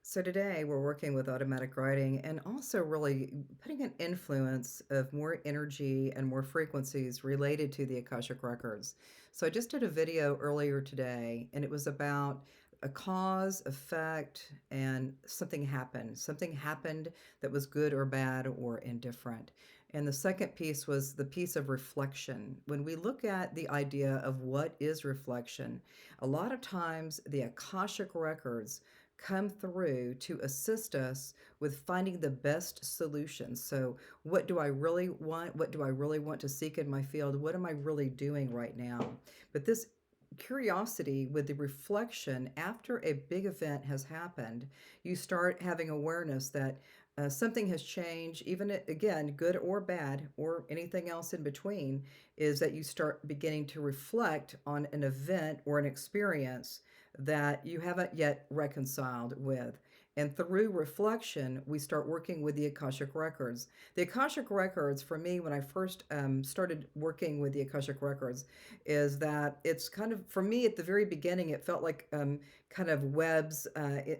So today we're working with automatic writing and also really putting an influence of more energy and more frequencies related to the Akashic records. So I just did a video earlier today and it was about a cause, effect, and something happened. Something happened that was good or bad or indifferent. And the second piece was the piece of reflection. When we look at the idea of what is reflection, a lot of times the Akashic records come through to assist us with finding the best solutions. So, what do I really want? What do I really want to seek in my field? What am I really doing right now? But this curiosity with the reflection after a big event has happened, you start having awareness that something has changed, even again, good or bad, or anything else in between, is that you start beginning to reflect on an event or an experience that you haven't yet reconciled with. And through reflection, we start working with the Akashic Records. The Akashic Records, for me, when I first started working with the Akashic Records, is that it's kind of, for me at the very beginning, it felt like kind of webs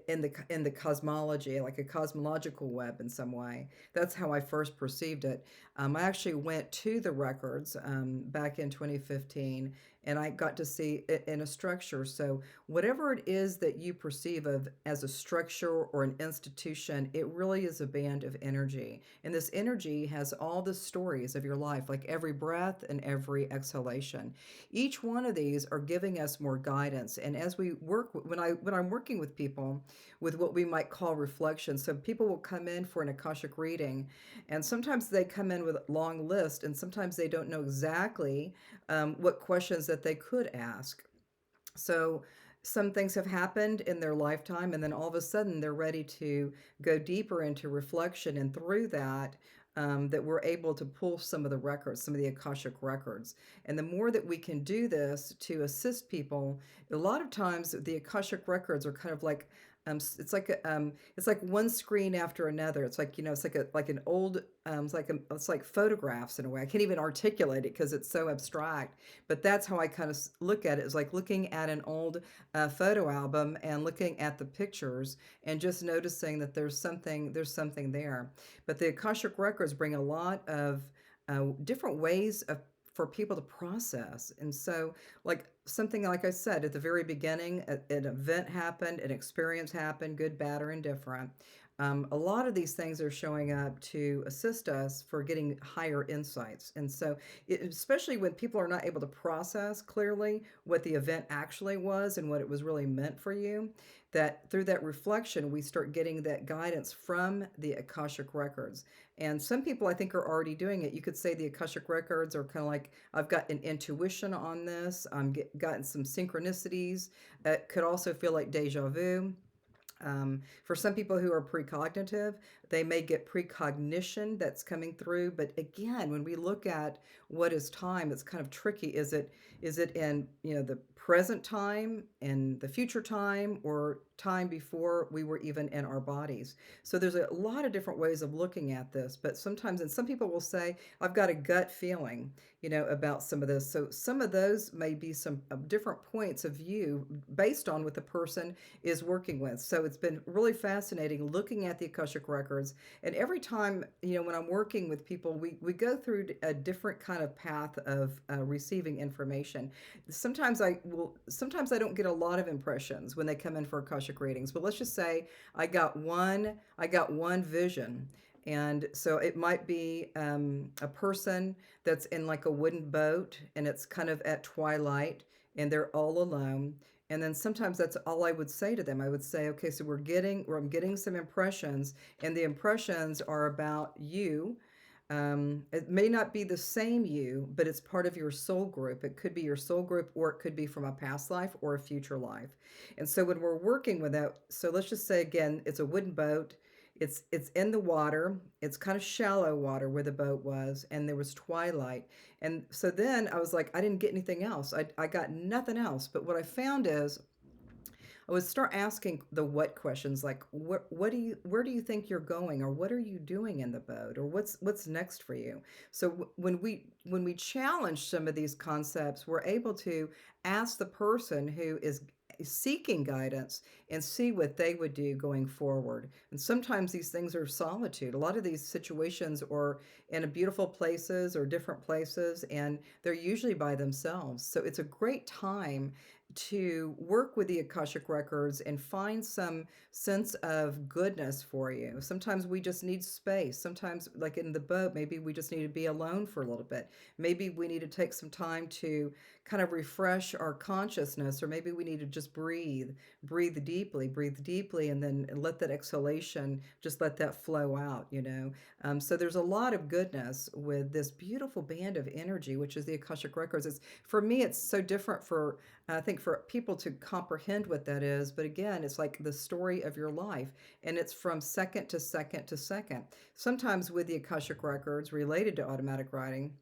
in the cosmology, like a cosmological web in some way. That's how I first perceived it. I actually went to the records back in 2015 and I got to see it in a structure. So whatever it is that you perceive of as a structure or an institution, it really is a band of energy. And this energy has all the stories of your life, like every breath and every exhalation. Each one of these are giving us more guidance. And as we work, when I'm working with people with what we might call reflection, so people will come in for an Akashic reading, and sometimes they come in with a long list, and sometimes they don't know exactly what questions that they could ask. So some things have happened in their lifetime, and then all of a sudden they're ready to go deeper into reflection. And through that, that we're able to pull some of the records, some of the Akashic records. And the more that we can do this to assist people, a lot of times the Akashic records are kind of like, it's like one screen after another. It's like, it's like an old, it's like photographs in a way. I can't even articulate it because it's so abstract, but that's how I kind of look at it. It's like looking at an old photo album and looking at the pictures and just noticing that there's something there. But the Akashic records bring a lot of different ways of for people to process. And so, like something like I said at the very beginning, an event happened, an experience happened, good, bad, or indifferent. A lot of these things are showing up to assist us for getting higher insights. And so, especially when people are not able to process clearly what the event actually was and what it was really meant for you, that through that reflection, we start getting that guidance from the Akashic records. And some people I think are already doing it. You could say the Akashic records are kind of like, I've got an intuition on this, gotten some synchronicities. It could also feel like deja vu. For some people who are precognitive, they may get precognition that's coming through. But again, when we look at what is time, it's kind of tricky. Is it in the present time, in the future time, or time before we were even in our bodies? So there's a lot of different ways of looking at this. But sometimes, and some people will say, I've got a gut feeling, about some of this. So some of those may be some different points of view based on what the person is working with. So it's been really fascinating looking at the Akashic records. And every time, when I'm working with people, we go through a different kind of path of receiving information. Sometimes I don't get a lot of impressions when they come in for Akashic readings, but let's just say I got one vision. And so it might be a person that's in like a wooden boat and it's kind of at twilight and they're all alone. And then sometimes that's all I would say to them. I would say, okay, so I'm getting some impressions, and the impressions are about you. It may not be the same you, but it's part of your soul group. It could be your soul group, or it could be from a past life or a future life. And so when we're working with that, so let's just say again, it's a wooden boat. It's in the water. It's kind of shallow water where the boat was, and there was twilight. And so then I was like, I didn't get anything else. I got nothing else. But what I found is I would start asking the what questions, like where do you think you're going, or what are you doing in the boat, or what's next for you. So when we challenge some of these concepts, we're able to ask the person who is seeking guidance and see what they would do going forward. And sometimes these things are solitude. A lot of these situations are in a beautiful places or different places, and they're usually by themselves. So it's a great time to work with the Akashic records and find some sense of goodness for you. Sometimes we just need space. Sometimes, like in the boat, maybe we just need to be alone for a little bit. Maybe we need to take some time to kind of refresh our consciousness, or maybe we need to just breathe deeply, and then let that exhalation, just let that flow out. So there's a lot of goodness with this beautiful band of energy, which is the Akashic Records. It's, for me, it's so different for, I think, for people to comprehend what that is. But again, it's like the story of your life, and it's from second to second to second. Sometimes with the Akashic Records related to automatic writing,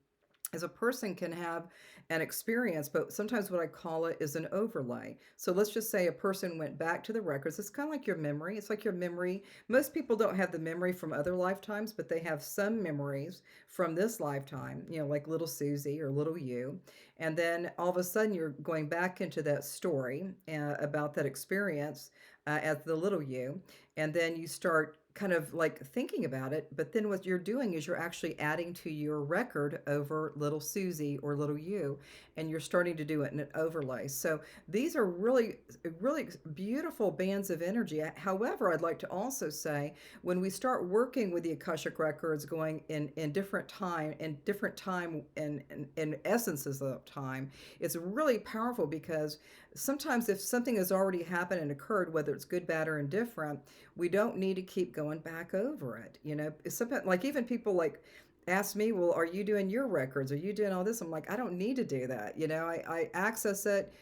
as a person can have an experience, but sometimes what I call it is an overlay. So let's just say a person went back to the records. It's kind of like your memory. It's like your memory. Most people don't have the memory from other lifetimes, but they have some memories from this lifetime, like little Susie or little you. And then all of a sudden you're going back into that story about that experience as the little you. And then you start kind of like thinking about it, but then what you're doing is you're actually adding to your record over little Susie or little you, and you're starting to do it in an overlay. So these are really, really beautiful bands of energy. However, I'd like to also say when we start working with the Akashic records, going in different time and essences of time, it's really powerful because sometimes if something has already happened and occurred, whether it's good, bad, or indifferent, we don't need to keep going back over it. Sometimes, like, even people like ask me, well, are you doing your records? Are you doing all this? I'm like, I don't need to do that. I access it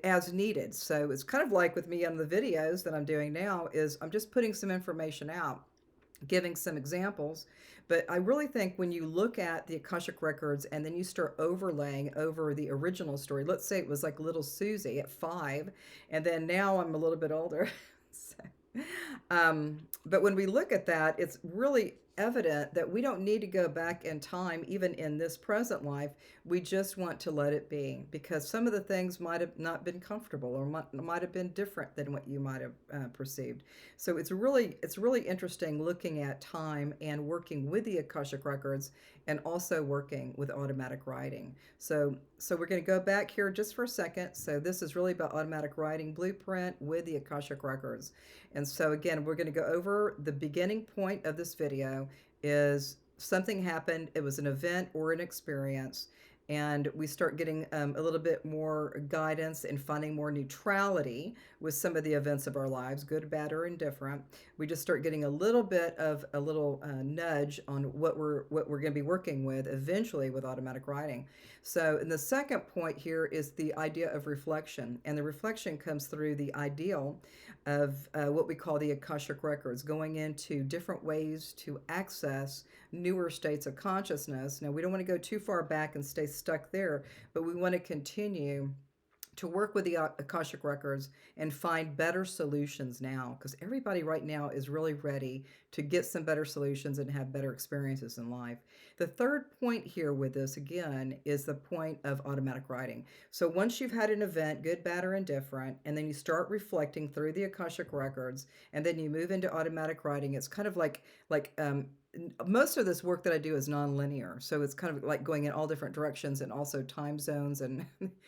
as needed. So it's kind of like with me on the videos that I'm doing now is I'm just putting some information out, giving some examples. But I really think when you look at the Akashic records and then you start overlaying over the original story, let's say it was like little Susie at 5, and then now I'm a little bit older. So, but when we look at that, it's really evident that we don't need to go back in time, even in this present life. We just want to let it be because some of the things might have not been comfortable or might have been different than what you might have perceived. So it's really interesting looking at time and working with the Akashic records and also working with automatic writing. So we're going to go back here just for a second. So this is really about automatic writing blueprint with the Akashic records. And so again, we're going to go over the beginning point of this video is something happened. It was an event or an experience. And we start getting a little bit more guidance and finding more neutrality with some of the events of our lives, good, bad, or indifferent. We just start getting a little bit of a little nudge on what we're going to be working with eventually with automatic writing. So, and the second point here is the idea of reflection, and the reflection comes through the ideal of what we call the Akashic records, going into different ways to access newer states of consciousness. Now, we don't want to go too far back and stay stuck there, but we want to continue to work with the Akashic records and find better solutions now, because everybody right now is really ready to get some better solutions and have better experiences in life. The third point here with this, again, is the point of automatic writing. So once you've had an event, good, bad, or indifferent, and then you start reflecting through the Akashic records, and then you move into automatic writing, it's kind of like most of this work that I do is nonlinear. So it's kind of like going in all different directions and also time zones and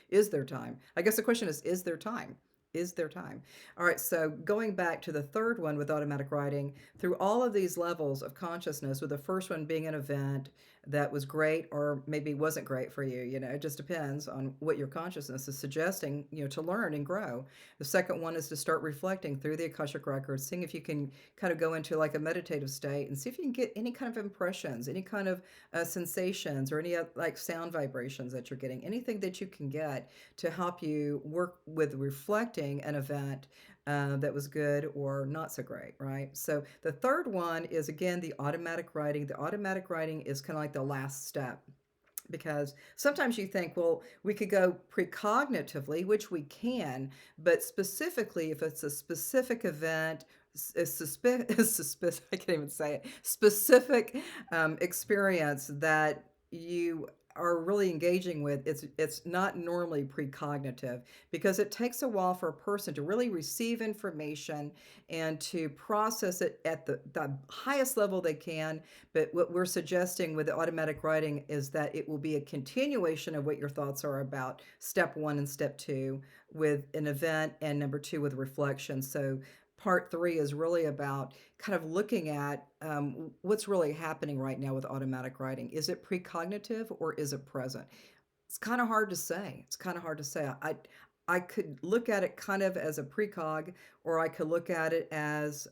is there time? I guess the question is there time? Is there time? All right, so going back to the third one with automatic writing, through all of these levels of consciousness, with the first one being an event that was great or maybe wasn't great for you, it just depends on what your consciousness is suggesting, to learn and grow. The second one is to start reflecting through the Akashic records, seeing if you can kind of go into like a meditative state and see if you can get any kind of impressions, any kind of sensations, or any like sound vibrations that you're getting, anything that you can get to help you work with reflecting an event that was good or not so great, right? So the third one is again the automatic writing. The automatic writing is kind of like the last step, because sometimes you think, well, we could go precognitively, which we can, but specifically if it's a specific event, I can't even say it, specific experience that you are really engaging with, it's not normally precognitive, because it takes a while for a person to really receive information and to process it at the highest level they can. But what we're suggesting with the automatic writing is that it will be a continuation of what your thoughts are about, step one and step two, with an event, and number two with reflection. So part three is really about kind of looking at what's really happening right now with automatic writing. Is it precognitive or is it present? It's kind of hard to say. It's kind of hard to say. I could look at it kind of as a precog, or I could look at it as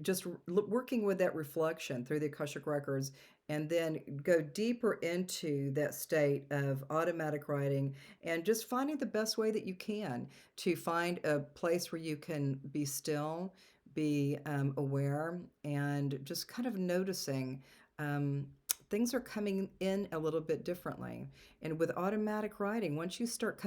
just working with that reflection through the Akashic records, and then go deeper into that state of automatic writing, and just finding the best way that you can to find a place where you can be still, be aware, and just kind of noticing um, things are coming in a little bit differently. And with automatic writing, once you start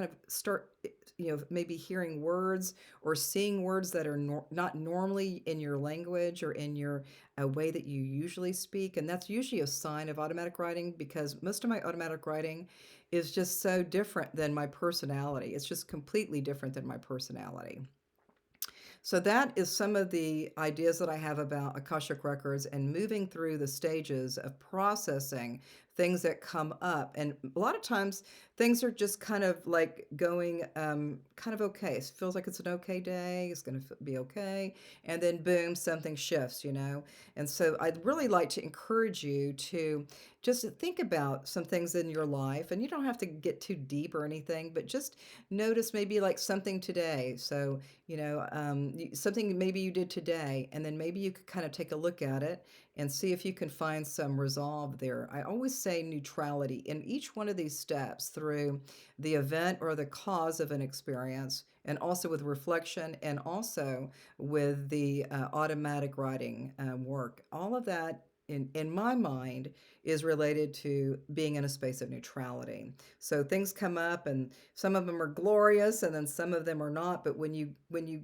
maybe hearing words or seeing words that are not normally in your language or in your way that you usually speak. And that's usually a sign of automatic writing, because most of my automatic writing is just so different than my personality. It's just completely different than my personality. So that is some of the ideas that I have about Akashic records and moving through the stages of processing things that come up. And a lot of times things are just kind of like going kind of okay. It feels like it's an okay day. It's going to be okay. And then boom, something shifts. And so I'd really like to encourage you to just think about some things in your life. And you don't have to get too deep or anything, but just notice maybe like something today. So something maybe you did today, and then maybe you could kind of take a look at it and see if you can find some resolve there. I always say neutrality in each one of these steps, through the event or the cause of an experience, and also with reflection, and also with the automatic writing work. All of that, in my mind, is related to being in a space of neutrality. So things come up, and some of them are glorious, and then some of them are not. But when you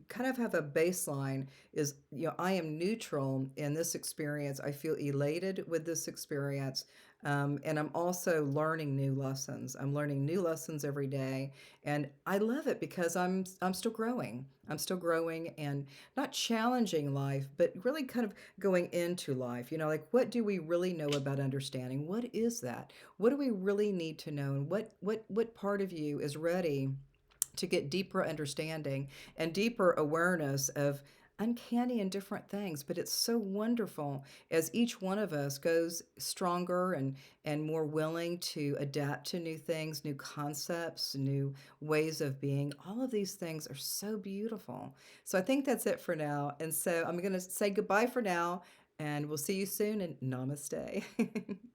kind of have a baseline, is I am neutral in this experience. I feel elated with this experience. And I'm also learning new lessons. I'm learning new lessons every day, and I love it because I'm still growing. I'm still growing, and not challenging life, but really kind of going into life. Like, what do we really know about understanding? What is that? What do we really need to know? And what part of you is ready to get deeper understanding and deeper awareness of uncanny and different things? But it's so wonderful as each one of us goes stronger and more willing to adapt to new things, new concepts, new ways of being. All of these things are so beautiful. So I think that's it for now. And so I'm going to say goodbye for now, and we'll see you soon, and namaste.